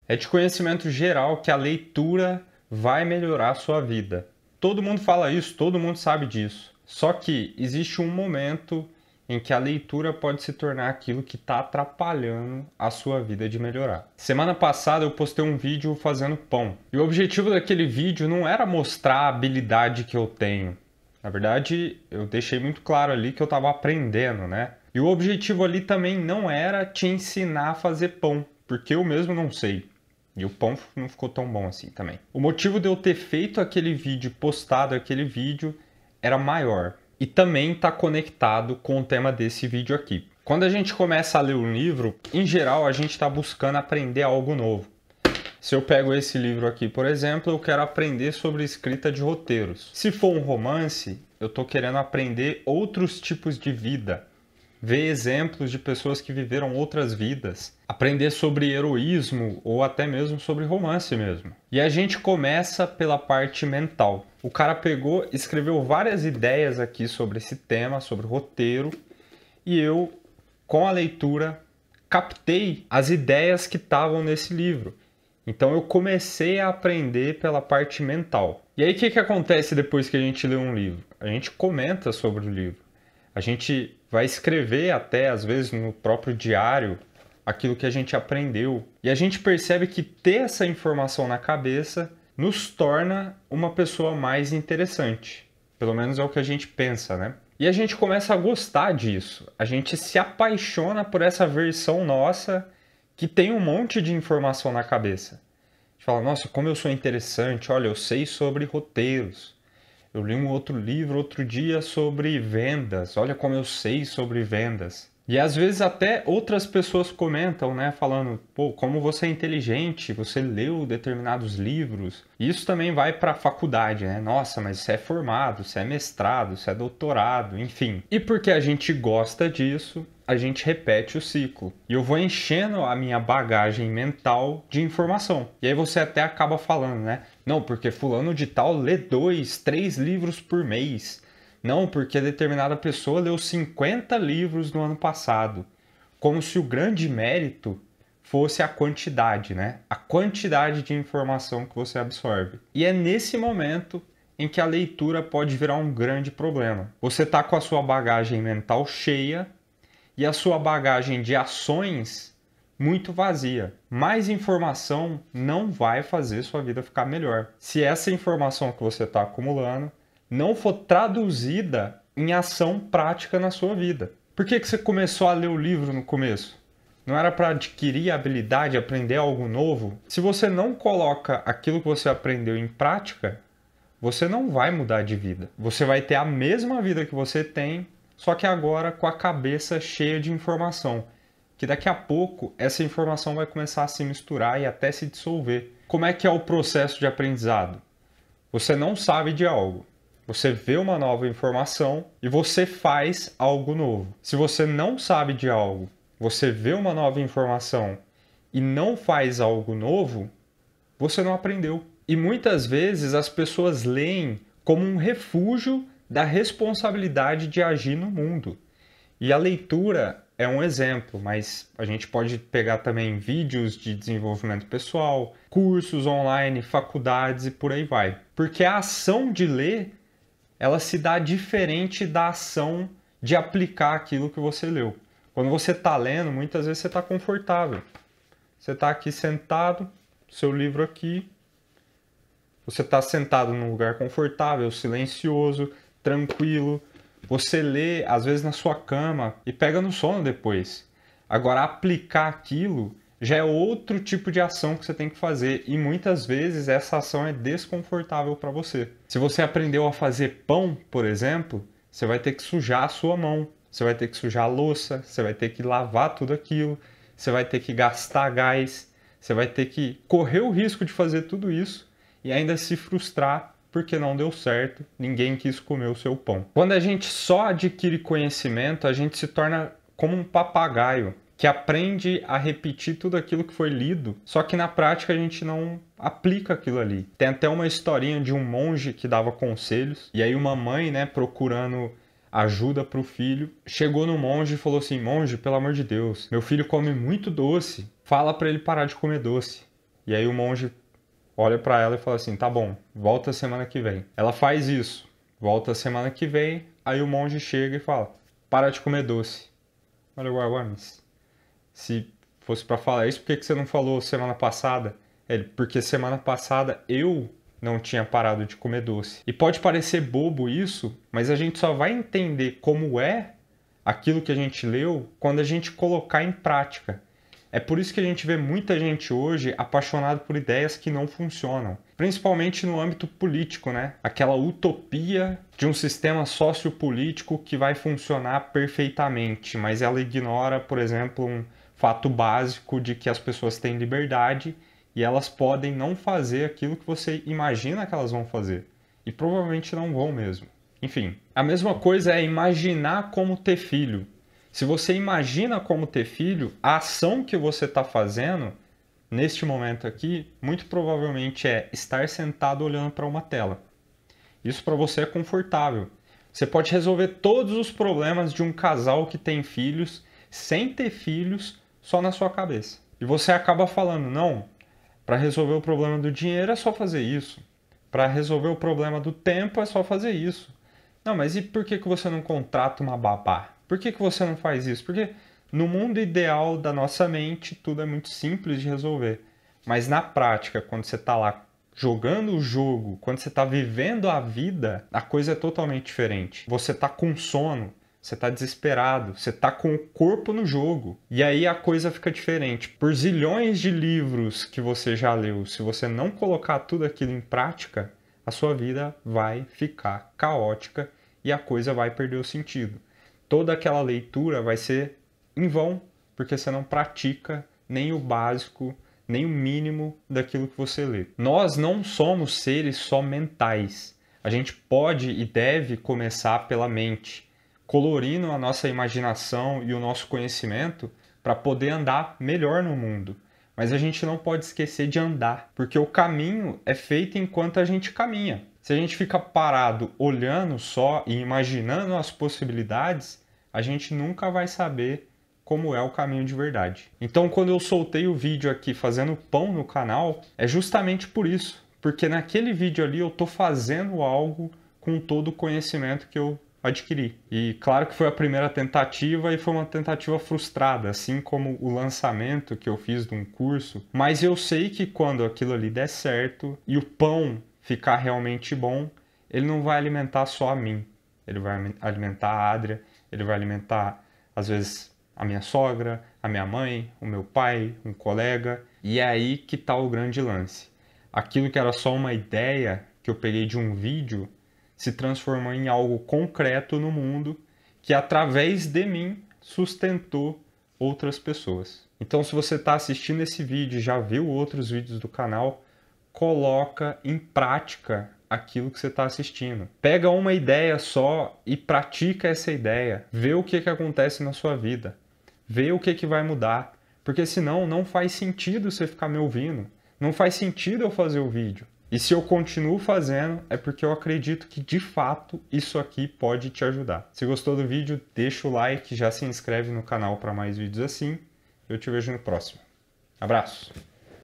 É de conhecimento geral que a leitura vai melhorar a sua vida. Todo mundo fala isso, todo mundo sabe disso. Só que existe um momento em que a leitura pode se tornar aquilo que está atrapalhando a sua vida de melhorar. Semana passada eu postei um vídeo fazendo pão. E o objetivo daquele vídeo não era mostrar a habilidade que eu tenho. Na verdade, eu deixei muito claro ali que eu estava aprendendo, né? E o objetivo ali também não era te ensinar a fazer pão, porque eu mesmo não sei. E o pão não ficou tão bom assim também. O motivo de eu ter feito aquele vídeo, postado aquele vídeo, era maior. E também está conectado com o tema desse vídeo aqui. Quando a gente começa a ler um livro, em geral a gente está buscando aprender algo novo. Se eu pego esse livro aqui, por exemplo, eu quero aprender sobre escrita de roteiros. Se for um romance, eu estou querendo aprender outros tipos de vida. Ver exemplos de pessoas que viveram outras vidas. Aprender sobre heroísmo ou até mesmo sobre romance mesmo. E a gente começa pela parte mental. O cara pegou, escreveu várias ideias aqui sobre esse tema, sobre roteiro. E eu, com a leitura, captei as ideias que estavam nesse livro. Então eu comecei a aprender pela parte mental. E aí o que acontece depois que a gente lê um livro? A gente comenta sobre o livro. A gente vai escrever até, às vezes, no próprio diário, aquilo que a gente aprendeu. E a gente percebe que ter essa informação na cabeça nos torna uma pessoa mais interessante. Pelo menos é o que a gente pensa, né? E a gente começa a gostar disso. A gente se apaixona por essa versão nossa que tem um monte de informação na cabeça. A gente fala, nossa, como eu sou interessante, olha, eu sei sobre roteiros. Eu li um outro livro outro dia sobre vendas. Olha como eu sei sobre vendas. E às vezes até outras pessoas comentam, né? Falando, pô, como você é inteligente, você leu determinados livros. Isso também vai para a faculdade, né? Nossa, mas você é formado, você é mestrado, você é doutorado, enfim. E porque a gente gosta disso, a gente repete o ciclo. E eu vou enchendo a minha bagagem mental de informação. E aí você até acaba falando, né? Não, porque fulano de tal lê 2, 3 livros por mês. Não, porque determinada pessoa leu 50 livros no ano passado. Como se o grande mérito fosse a quantidade, né? A quantidade de informação que você absorve. E é nesse momento em que a leitura pode virar um grande problema. Você está com a sua bagagem mental cheia e a sua bagagem de ações muito vazia. Mais informação não vai fazer sua vida ficar melhor. Se essa informação que você está acumulando não for traduzida em ação prática na sua vida. Por que você começou a ler o livro no começo? Não era para adquirir a habilidade, aprender algo novo? Se você não coloca aquilo que você aprendeu em prática, você não vai mudar de vida. Você vai ter a mesma vida que você tem, só que agora com a cabeça cheia de informação. Que daqui a pouco essa informação vai começar a se misturar e até se dissolver. Como é que é o processo de aprendizado? Você não sabe de algo. Você vê uma nova informação e você faz algo novo. Se você não sabe de algo, você vê uma nova informação e não faz algo novo, você não aprendeu. E muitas vezes as pessoas leem como um refúgio da responsabilidade de agir no mundo. E a leitura é um exemplo, mas a gente pode pegar também vídeos de desenvolvimento pessoal, cursos online, faculdades e por aí vai. Porque a ação de ler, ela se dá diferente da ação de aplicar aquilo que você leu. Quando você está lendo, muitas vezes você está confortável. Você está aqui sentado, seu livro aqui. Você está sentado num lugar confortável, silencioso, tranquilo. Você lê, às vezes, na sua cama e pega no sono depois. Agora, aplicar aquilo já é outro tipo de ação que você tem que fazer. E muitas vezes essa ação é desconfortável para você. Se você aprendeu a fazer pão, por exemplo, você vai ter que sujar a sua mão. Você vai ter que sujar a louça. Você vai ter que lavar tudo aquilo. Você vai ter que gastar gás. Você vai ter que correr o risco de fazer tudo isso e ainda se frustrar porque não deu certo, ninguém quis comer o seu pão. Quando a gente só adquire conhecimento, a gente se torna como um papagaio que aprende a repetir tudo aquilo que foi lido, só que na prática a gente não aplica aquilo ali. Tem até uma historinha de um monge que dava conselhos, e aí uma mãe, né, procurando ajuda para o filho, chegou no monge e falou assim: monge, pelo amor de Deus, meu filho come muito doce, fala para ele parar de comer doce. E aí o monge olha para ela e fala assim, tá bom, volta semana que vem. Ela faz isso, volta semana que vem, aí o monge chega e fala, para de comer doce. Olha, ué, mas se fosse para falar isso, por que você não falou semana passada? Ele, porque semana passada eu não tinha parado de comer doce. E pode parecer bobo isso, mas a gente só vai entender como é aquilo que a gente leu quando a gente colocar em prática. É por isso que a gente vê muita gente hoje apaixonada por ideias que não funcionam, principalmente no âmbito político, né? Aquela utopia de um sistema sociopolítico que vai funcionar perfeitamente, mas ela ignora, por exemplo, um fato básico de que as pessoas têm liberdade e elas podem não fazer aquilo que você imagina que elas vão fazer. E provavelmente não vão mesmo. Enfim, a mesma coisa é imaginar como ter filho. Se você imagina como ter filho, a ação que você está fazendo neste momento aqui, muito provavelmente é estar sentado olhando para uma tela. Isso para você é confortável. Você pode resolver todos os problemas de um casal que tem filhos sem ter filhos só na sua cabeça. E você acaba falando, não, para resolver o problema do dinheiro é só fazer isso. Para resolver o problema do tempo é só fazer isso. Não, mas e por que você não contrata uma babá? Por que você não faz isso? Porque no mundo ideal da nossa mente, tudo é muito simples de resolver. Mas na prática, quando você está lá jogando o jogo, quando você está vivendo a vida, a coisa é totalmente diferente. Você está com sono, você está desesperado, você está com o corpo no jogo. E aí a coisa fica diferente. Por zilhões de livros que você já leu, se você não colocar tudo aquilo em prática, a sua vida vai ficar caótica e a coisa vai perder o sentido. Toda aquela leitura vai ser em vão, porque você não pratica nem o básico, nem o mínimo daquilo que você lê. Nós não somos seres só mentais. A gente pode e deve começar pela mente, colorindo a nossa imaginação e o nosso conhecimento para poder andar melhor no mundo. Mas a gente não pode esquecer de andar, porque o caminho é feito enquanto a gente caminha. Se a gente fica parado olhando só e imaginando as possibilidades, a gente nunca vai saber como é o caminho de verdade. Então, quando eu soltei o vídeo aqui fazendo pão no canal, é justamente por isso. Porque naquele vídeo ali eu tô fazendo algo com todo o conhecimento que eu adquiri. E claro que foi a primeira tentativa e foi uma tentativa frustrada, assim como o lançamento que eu fiz de um curso. Mas eu sei que quando aquilo ali der certo e o pão ficar realmente bom, ele não vai alimentar só a mim. Ele vai alimentar a Adria, ele vai alimentar, às vezes, a minha sogra, a minha mãe, o meu pai, um colega. E é aí que está o grande lance. Aquilo que era só uma ideia que eu peguei de um vídeo se transformou em algo concreto no mundo que, através de mim, sustentou outras pessoas. Então, se você está assistindo esse vídeo e já viu outros vídeos do canal, coloca em prática aquilo que você está assistindo. Pega uma ideia só e pratica essa ideia. Vê o que acontece na sua vida. Vê o que vai mudar. Porque senão não faz sentido você ficar me ouvindo. Não faz sentido eu fazer o vídeo. E se eu continuo fazendo, é porque eu acredito que, de fato, isso aqui pode te ajudar. Se gostou do vídeo, deixa o like, já se inscreve no canal para mais vídeos assim. Eu te vejo no próximo. Abraço!